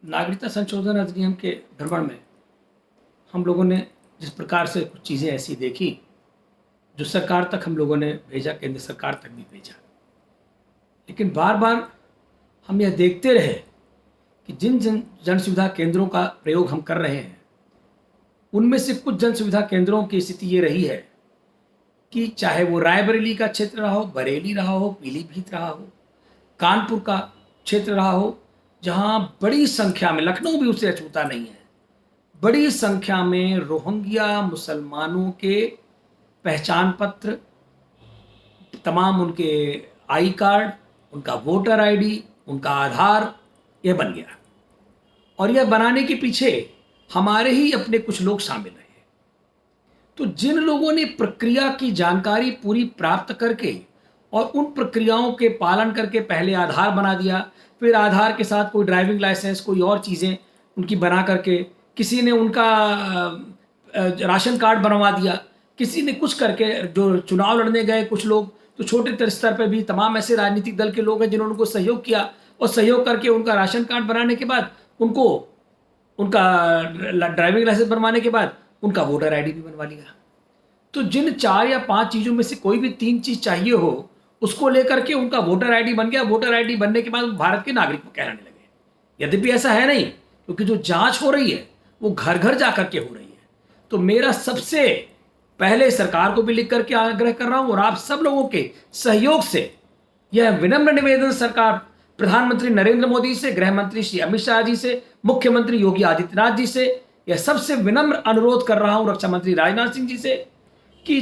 नागरिकता संशोधन अधिनियम के भ्रमण में हम लोगों ने जिस प्रकार से कुछ चीज़ें ऐसी देखी जो सरकार तक हम लोगों ने भेजा, केंद्र सरकार तक भी भेजा, लेकिन बार बार हम यह देखते रहे कि जिन जन सुविधा केंद्रों का प्रयोग हम कर रहे हैं उनमें से कुछ जन सुविधा केंद्रों की स्थिति ये रही है कि चाहे वो रायबरेली का क्षेत्र रहा हो, बरेली रहा हो, पीलीभीत रहा हो, कानपुर का क्षेत्र रहा हो, जहाँ बड़ी संख्या में, लखनऊ भी उससे अछूता नहीं है, बड़ी संख्या में रोहिंग्या मुसलमानों के पहचान पत्र, तमाम उनके आई कार्ड, उनका वोटर आईडी, उनका आधार, यह बन गया। और यह बनाने के पीछे हमारे ही अपने कुछ लोग शामिल रहे। तो जिन लोगों ने प्रक्रिया की जानकारी पूरी प्राप्त करके और उन प्रक्रियाओं के पालन करके पहले आधार बना दिया, फिर आधार के साथ कोई ड्राइविंग लाइसेंस, कोई और चीज़ें उनकी बना करके, किसी ने उनका राशन कार्ड बनवा दिया, किसी ने कुछ करके, जो चुनाव लड़ने गए कुछ लोग, तो छोटे स्तर पर भी तमाम ऐसे राजनीतिक दल के लोग हैं जिन्होंने उनको सहयोग किया और सहयोग करके उनका राशन कार्ड बनाने के बाद उनको उनका ड्राइविंग लाइसेंस बनवाने के बाद उनका वोटर आईडी भी बनवा लिया। तो जिन 4 या 5 चीज़ों में से कोई भी 3 चीज़ चाहिए हो, उसको लेकर के उनका वोटर आईडी बन गया। वोटर आईडी बनने के बाद वो भारत के नागरिक कहलाने लगे। यद्यपि ऐसा है नहीं, क्योंकि जो जांच हो रही है वो घर घर जा करके हो रही है। तो मेरा सबसे पहले सरकार को भी लिख करके आग्रह कर रहा हूँ और आप सब लोगों के सहयोग से यह विनम्र निवेदन सरकार, प्रधानमंत्री नरेंद्र मोदी से, गृह मंत्री श्री अमित शाह जी से, मुख्यमंत्री योगी आदित्यनाथ जी से, यह सबसे विनम्र अनुरोध कर रहा हूं, रक्षा मंत्री राजनाथ सिंह जी से, कि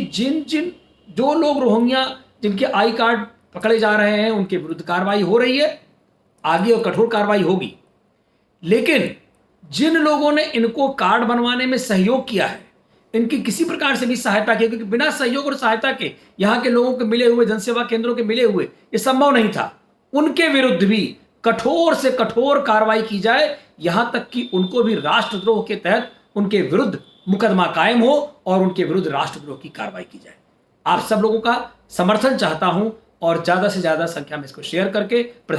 जो लोग रोहिंग्या जिनके आई कार्ड पकड़े जा रहे हैं उनके विरुद्ध कार्रवाई हो रही है, आगे और कठोर कार्रवाई होगी। लेकिन जिन लोगों ने इनको कार्ड बनवाने में सहयोग किया है, इनकी किसी प्रकार से भी सहायता की, क्योंकि बिना सहयोग और सहायता के यहाँ के लोगों के मिले हुए, जनसेवा केंद्रों के मिले हुए ये संभव नहीं था, उनके विरुद्ध भी कठोर से कठोर कार्रवाई की जाए, यहां तक कि उनको भी राष्ट्रद्रोह के तहत उनके विरुद्ध मुकदमा कायम हो और उनके विरुद्ध राष्ट्रद्रोह की कार्रवाई की जाए। आप सब लोगों का समर्थन चाहता हूं और ज्यादा से ज्यादा संख्या में इसको शेयर करके